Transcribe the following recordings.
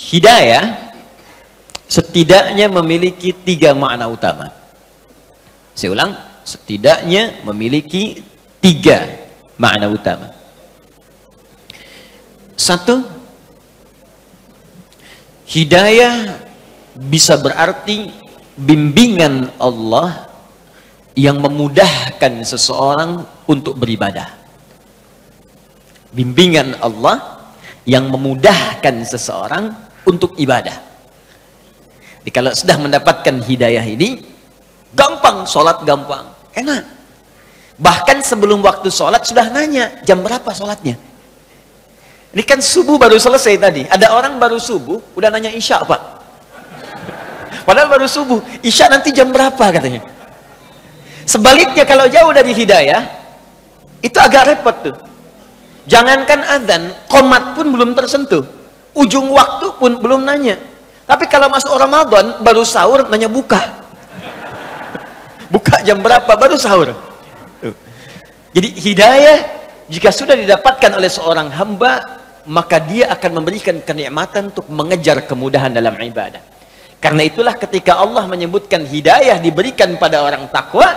Hidayah setidaknya memiliki 3 makna utama. Saya ulang, setidaknya memiliki 3 makna utama. 1, hidayah bisa berarti bimbingan Allah yang memudahkan seseorang untuk beribadah. Bimbingan Allah yang memudahkan seseorang untuk ibadah. Jadi kalau sudah mendapatkan hidayah ini, gampang, sholat gampang, enak. Bahkan sebelum waktu sholat sudah nanya, jam berapa sholatnya? Ini kan subuh baru selesai tadi. Ada orang baru subuh, udah nanya isya pak. Padahal baru subuh, isya nanti jam berapa katanya. Sebaliknya kalau jauh dari hidayah, itu agak repot tuh. Jangankan adzan, qomat pun belum tersentuh. Ujung waktu pun belum nanya. Tapi kalau masuk Ramadan, baru sahur nanya buka. Buka jam berapa, baru sahur. Jadi hidayah, jika sudah didapatkan oleh seorang hamba, maka dia akan memberikan kenikmatan untuk mengejar kemudahan dalam ibadah. Karena itulah ketika Allah menyebutkan hidayah diberikan pada orang takwa,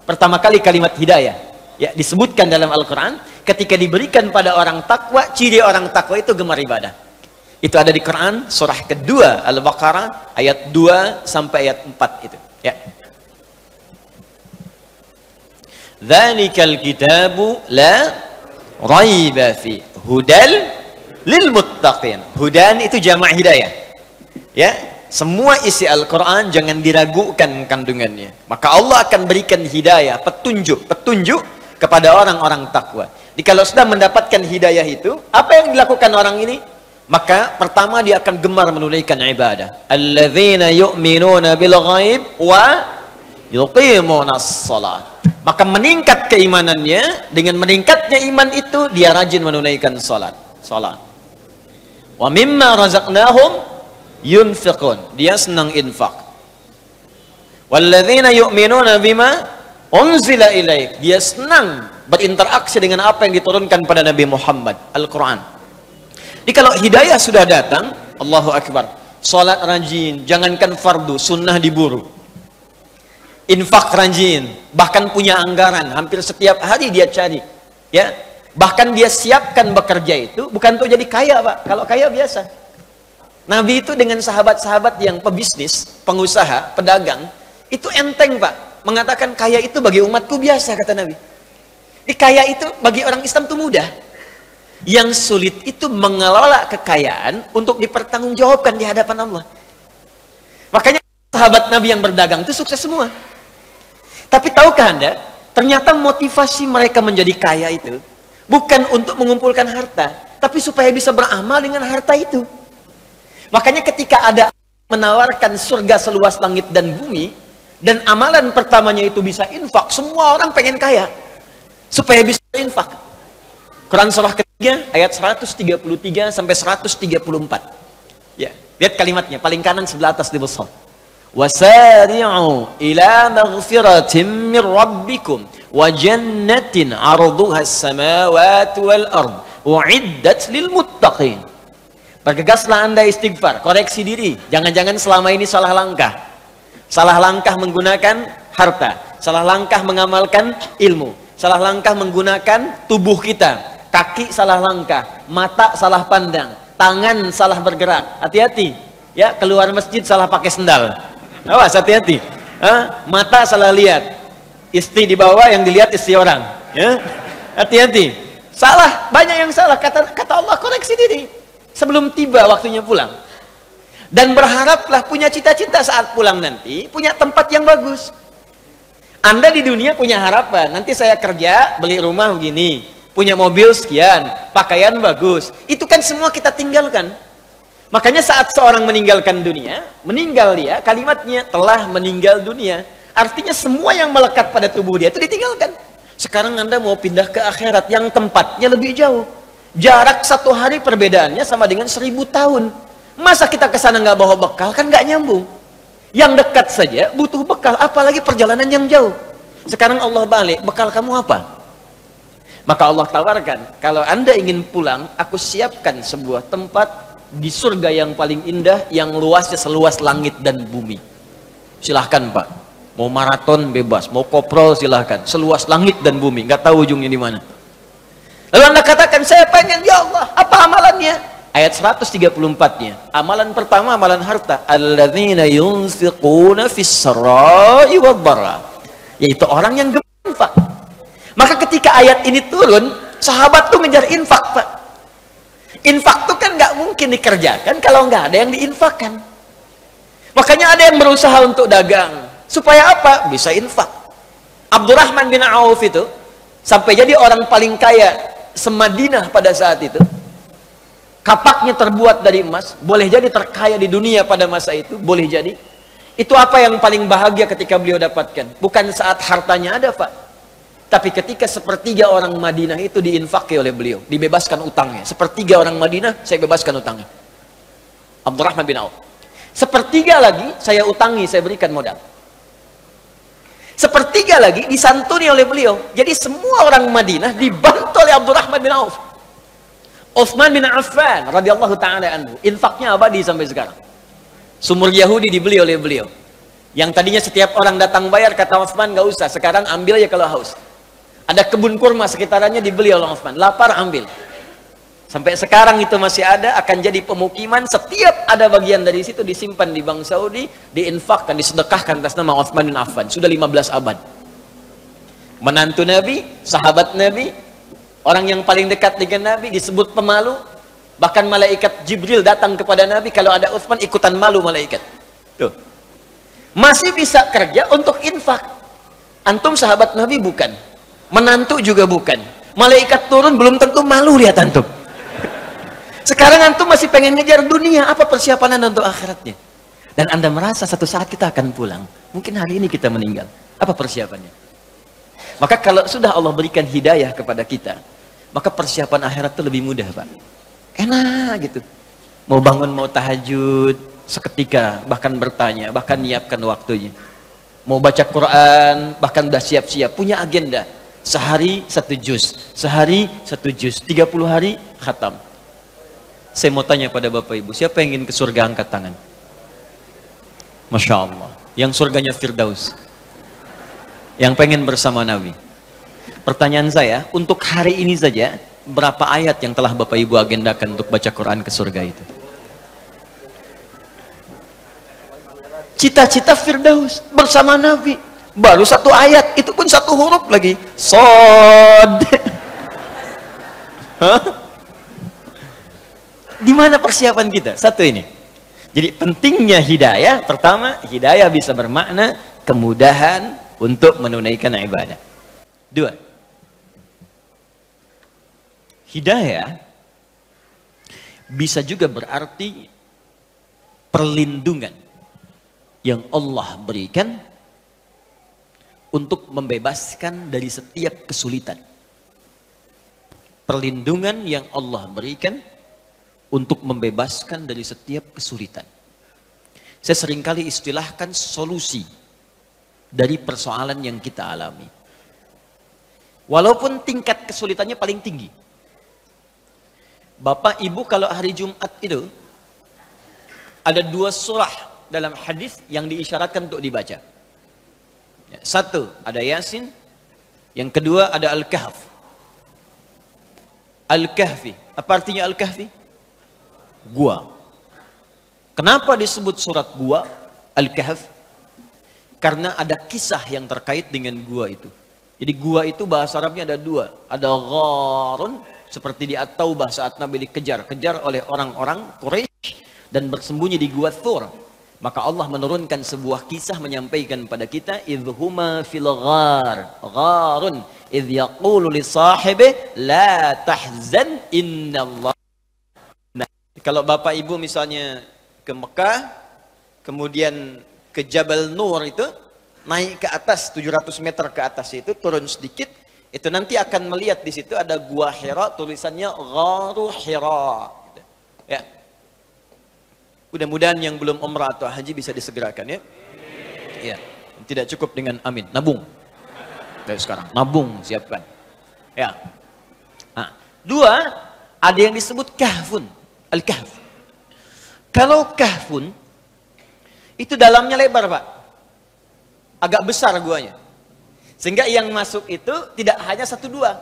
pertama kali kalimat hidayah ya disebutkan dalam Al-Quran, ketika diberikan pada orang takwa, ciri orang takwa itu gemar ibadah. Itu ada di Quran surah kedua Al-Baqarah ayat 2 sampai ayat 4 itu ya. Dzalikal kitabu la raiba fi hudal lil muttaqin. Hudan itu jamak hidayah. Ya, semua isi Al-Qur'an jangan diragukan kandungannya. Maka Allah akan berikan hidayah, petunjuk kepada orang-orang takwa. Jadi kalau sudah mendapatkan hidayah itu, apa yang dilakukan orang ini? Maka pertama dia akan gemar menunaikan ibadah. Alladzina yu'minuna bil ghaib wa yuqimunas shalah. Maka meningkat keimanannya, dengan meningkatnya iman itu dia rajin menunaikan salat. Wa mimma razaqnahum yunfiqun, dia senang infak. Walladzina yu'minuna bima unzila ilaik, dia senang berinteraksi dengan apa yang diturunkan pada Nabi Muhammad, Al-Quran. Jadi kalau hidayah sudah datang, Allahu Akbar, salat rajin, jangankan fardu, sunnah diburu. Infak rajin, bahkan punya anggaran, hampir setiap hari dia cari ya. Bahkan dia siapkan bekerja itu bukan untuk jadi kaya pak. Kalau kaya biasa. Nabi itu dengan sahabat-sahabat yang pebisnis, pengusaha, pedagang, itu enteng pak. Mengatakan kaya itu bagi umatku biasa, kata Nabi. Di kaya itu bagi orang Islam itu mudah. Yang sulit itu mengelola kekayaan untuk dipertanggungjawabkan di hadapan Allah. Makanya sahabat Nabi yang berdagang itu sukses semua. Tapi tahukah anda, ternyata motivasi mereka menjadi kaya itu bukan untuk mengumpulkan harta, tapi supaya bisa beramal dengan harta itu. Makanya ketika ada menawarkan surga seluas langit dan bumi, dan amalan pertamanya itu bisa infak, semua orang pengen kaya supaya bisa infak. Quran surah ketiga ayat 133 sampai 134 ya, lihat kalimatnya, paling kanan sebelah atas di besar. Wasari'u ila maghfiratin min rabbikum wa jannatin 'arduha as-samawati wal ard u'iddat lil muttaqin. Bergegaslah anda istighfar, koreksi diri, jangan-jangan selama ini salah langkah. Salah langkah menggunakan harta, salah langkah mengamalkan ilmu, salah langkah menggunakan tubuh kita, kaki salah langkah, mata salah pandang, tangan salah bergerak. Hati-hati ya, keluar masjid salah pakai sendal. Awas, hati-hati. Mata salah lihat, istri di bawah, yang dilihat istri orang ya. Hati-hati, salah, banyak yang salah. Kata Allah, koreksi diri sebelum tiba waktunya pulang. Dan berharaplah punya cita-cita saat pulang nanti, punya tempat yang bagus. Anda di dunia punya harapan, nanti saya kerja, beli rumah begini, punya mobil sekian, pakaian bagus. Itu kan semua kita tinggalkan. Makanya saat seorang meninggalkan dunia, meninggal dia, kalimatnya telah meninggal dunia. Artinya semua yang melekat pada tubuh dia itu ditinggalkan. Sekarang Anda mau pindah ke akhirat yang tempatnya lebih jauh. Jarak 1 hari perbedaannya sama dengan 1000 tahun. Masa kita ke sana nggak bawa bekal, kan nggak nyambung. Yang dekat saja butuh bekal, apalagi perjalanan yang jauh. Sekarang Allah balik, bekal kamu apa? Maka Allah tawarkan, kalau Anda ingin pulang, aku siapkan sebuah tempat di surga yang paling indah, yang luasnya seluas langit dan bumi. Silahkan Pak, mau maraton bebas, mau koprol silahkan, seluas langit dan bumi, nggak tahu ujungnya di mana. Lalu Anda katakan, saya pengen, ya Allah, apa amalannya? Ayat 134-nya, amalan pertama amalan harta, alladzina yunfiquna fis sarai wad dharra, yaitu orang yang gemar infak. Maka ketika ayat ini turun, sahabat tuh ngejar infak Pak. Infak tuh kan nggak mungkin dikerjakan kalau nggak ada yang diinfakkan. Makanya ada yang berusaha untuk dagang. Supaya apa? Bisa infak. Abdurrahman bin Auf itu sampai jadi orang paling kaya se-Madinah pada saat itu. Kapaknya terbuat dari emas. Boleh jadi terkaya di dunia pada masa itu. Boleh jadi. Itu apa yang paling bahagia ketika beliau dapatkan? Bukan saat hartanya ada Pak, tapi ketika sepertiga orang Madinah itu diinfaki oleh beliau, dibebaskan utangnya. Sepertiga orang Madinah, saya bebaskan utangnya. Abdurrahman bin Auf. Sepertiga lagi, saya utangi, saya berikan modal. Sepertiga lagi disantuni oleh beliau. Jadi semua orang Madinah dibantu oleh Abdurrahman bin Auf. Utsman bin Affan radhiyallahu taala anhu, infaknya abadi sampai sekarang. Sumur Yahudi dibeli oleh beliau. Yang tadinya setiap orang datang bayar, kata Utsman nggak usah, sekarang ambil ya kalau haus. Ada kebun kurma sekitarannya dibeli oleh Utsman, lapar ambil. Sampai sekarang itu masih ada, akan jadi pemukiman. Setiap ada bagian dari situ disimpan di Bank Saudi, diinfakkan, disedekahkan atas nama Utsman bin Affan. Sudah 15 abad. Menantu Nabi, sahabat Nabi, orang yang paling dekat dengan Nabi, disebut pemalu. Bahkan malaikat Jibril datang kepada Nabi, kalau ada Utsman ikutan malu malaikat. Tuh. Masih bisa kerja untuk infak. Antum sahabat Nabi bukan, menantu juga bukan, malaikat turun belum tentu malu lihat antum. Sekarang antum masih pengen ngejar dunia, apa persiapan Anda untuk akhiratnya? Dan Anda merasa satu saat kita akan pulang, mungkin hari ini kita meninggal, apa persiapannya? Maka kalau sudah Allah berikan hidayah kepada kita, maka persiapan akhirat itu lebih mudah Pak. Enak gitu, mau bangun mau tahajud seketika, bahkan bertanya, bahkan nyiapkan waktunya. Mau baca Quran, bahkan udah siap-siap, punya agenda. Sehari 1 juz, sehari 1 juz, 30 hari khatam. Saya mau tanya pada Bapak Ibu, siapa yang ingin ke surga angkat tangan? Masya Allah, yang surganya Firdaus, yang pengen bersama Nabi. Pertanyaan saya, untuk hari ini saja, berapa ayat yang telah Bapak Ibu agendakan untuk baca Quran ke surga itu? Cita-cita Firdaus bersama Nabi, baru 1 ayat, itu pun 1 huruf lagi, Shod. Di mana persiapan kita? 1 ini. Jadi pentingnya hidayah, pertama, hidayah bisa bermakna kemudahan untuk menunaikan ibadah. 2, hidayah bisa juga berarti perlindungan yang Allah berikan untuk membebaskan dari setiap kesulitan. Perlindungan yang Allah berikan untuk membebaskan dari setiap kesulitan. Saya seringkali istilahkan solusi dari persoalan yang kita alami. Walaupun tingkat kesulitannya paling tinggi. Bapak Ibu kalau hari Jumat itu ada 2 surah dalam hadis yang diisyaratkan untuk dibaca. 1 ada Yasin, yang kedua ada Al-Kahf. Al-Kahfi, apa artinya Al-Kahfi? Gua. Kenapa disebut surat gua Al-Kahf? Karena ada kisah yang terkait dengan gua itu. Jadi gua itu bahasa Arabnya ada 2. Ada gharun, seperti di At-Taubah saat Nabi dikejar-kejar oleh orang-orang Quraisy dan bersembunyi di gua Thur. Maka Allah menurunkan sebuah kisah menyampaikan pada kita, idhuma fil ghar, gharun, idh yaqulu li sahibi la tahzan innallah. Nah, kalau Bapak Ibu misalnya ke Mekah, kemudian ke Jabal Nur itu, naik ke atas 700 meter ke atas itu, turun sedikit, itu nanti akan melihat di situ ada gua Hira, tulisannya Gharu Hira. Ya. Mudah-mudahan yang belum umrah atau haji bisa disegerakan ya. Ya, tidak cukup dengan amin, nabung. Dari sekarang, nabung, siapkan. Ya. Nah, 2, ada yang disebut kahfun, al-kahf. Kalau Kahfun, itu dalamnya lebar, Pak. Agak besar guanya. Sehingga yang masuk itu tidak hanya 1, 2.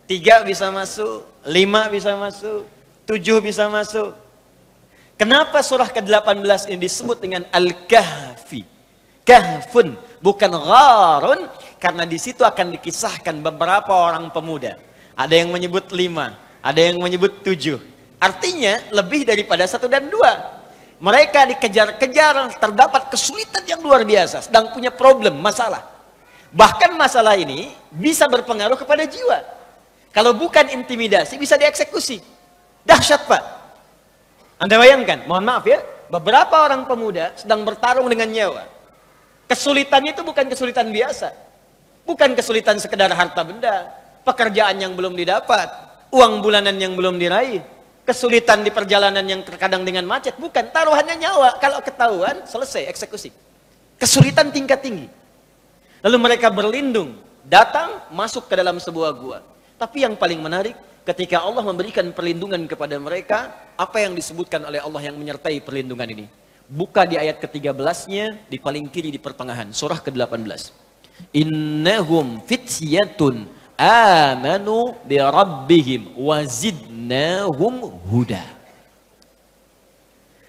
3 bisa masuk, 5 bisa masuk, 7 bisa masuk. Kenapa surah ke-18 ini disebut dengan Al-Kahfi? Kahfun, bukan gharun, karena di situ akan dikisahkan beberapa orang pemuda. Ada yang menyebut 5, ada yang menyebut 7. Artinya lebih daripada 1 dan 2. Mereka dikejar-kejar, terdapat kesulitan yang luar biasa, sedang punya problem, masalah. Bahkan masalah ini bisa berpengaruh kepada jiwa. Kalau bukan intimidasi, bisa dieksekusi. Dahsyat, Pak. Anda bayangkan, mohon maaf ya, beberapa orang pemuda sedang bertarung dengan nyawa. Kesulitannya itu bukan kesulitan biasa. Bukan kesulitan sekedar harta benda, pekerjaan yang belum didapat, uang bulanan yang belum diraih, kesulitan di perjalanan yang terkadang dengan macet. Bukan, taruhannya nyawa. Kalau ketahuan, selesai, eksekusi. Kesulitan tingkat tinggi. Lalu mereka berlindung, datang, masuk ke dalam sebuah gua. Tapi yang paling menarik, ketika Allah memberikan perlindungan kepada mereka, apa yang disebutkan oleh Allah yang menyertai perlindungan ini? Buka di ayat ke-13-nya, di paling kiri di pertengahan, surah ke-18. Innahum fityatun amanu bi rabbihim wa zidnahum huda.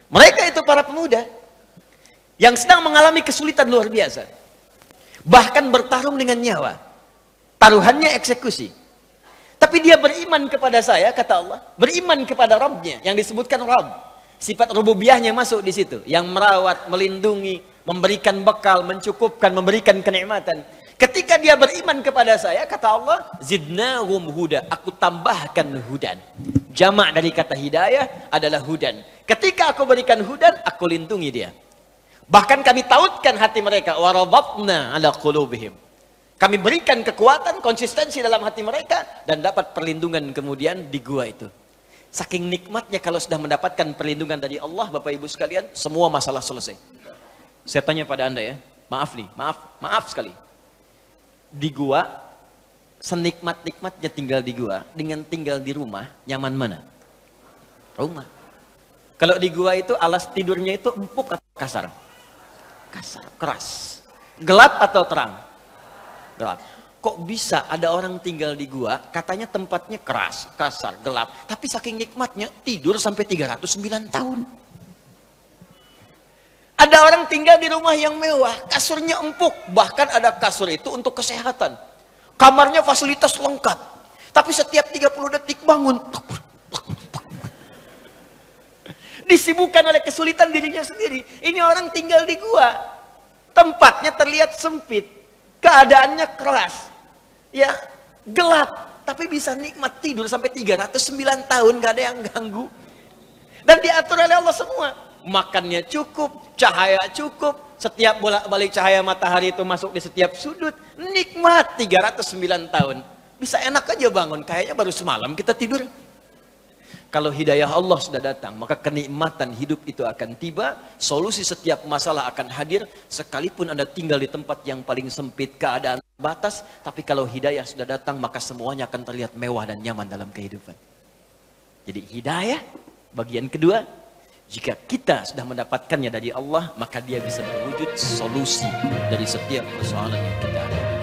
Mereka itu para pemuda yang sedang mengalami kesulitan luar biasa. Bahkan bertarung dengan nyawa. Taruhannya eksekusi. Tapi dia beriman kepada saya, kata Allah. Beriman kepada Rabbnya, yang disebutkan Rabb. Sifat rububiyahnya masuk di situ. Yang merawat, melindungi, memberikan bekal, mencukupkan, memberikan kenikmatan. Ketika dia beriman kepada saya, kata Allah, zidnahum huda. Aku tambahkan hudan. Jamak dari kata hidayah adalah hudan. Ketika aku berikan hudan, aku lindungi dia. Bahkan kami tautkan hati mereka. Warabatna ala qulubihim. Kami berikan kekuatan, konsistensi dalam hati mereka. Dan dapat perlindungan kemudian di gua itu. Saking nikmatnya kalau sudah mendapatkan perlindungan dari Allah, Bapak Ibu sekalian, semua masalah selesai. Saya tanya pada Anda ya. Maaf nih, maaf sekali. Di gua, senikmat-nikmatnya tinggal di gua, dengan tinggal di rumah, nyaman mana? Rumah. Kalau di gua itu alas tidurnya itu empuk atau kasar? Kasar, keras. Gelap atau terang? Gelap. Kok bisa ada orang tinggal di gua, katanya tempatnya keras, kasar, gelap. Tapi saking nikmatnya, tidur sampai 309 tahun. Ada orang tinggal di rumah yang mewah, kasurnya empuk. Bahkan ada kasur itu untuk kesehatan. Kamarnya fasilitas lengkap. Tapi setiap 30 detik bangun. Disibukkan oleh kesulitan dirinya sendiri. Ini orang tinggal di gua. Tempatnya terlihat sempit. Keadaannya keras. Ya, gelap. Tapi bisa nikmat tidur sampai 309 tahun. Gak ada yang ganggu. Dan diatur oleh Allah semua. Makannya cukup, cahaya cukup. Setiap bolak-balik cahaya matahari itu masuk di setiap sudut. Nikmat 309 tahun. Bisa enak aja bangun. Kayaknya baru semalam kita tidur. Kalau hidayah Allah sudah datang, maka kenikmatan hidup itu akan tiba, solusi setiap masalah akan hadir, sekalipun Anda tinggal di tempat yang paling sempit, keadaan terbatas, tapi kalau hidayah sudah datang, maka semuanya akan terlihat mewah dan nyaman dalam kehidupan. Jadi hidayah, bagian kedua, jika kita sudah mendapatkannya dari Allah, maka dia bisa berwujud solusi dari setiap persoalan yang kita ada.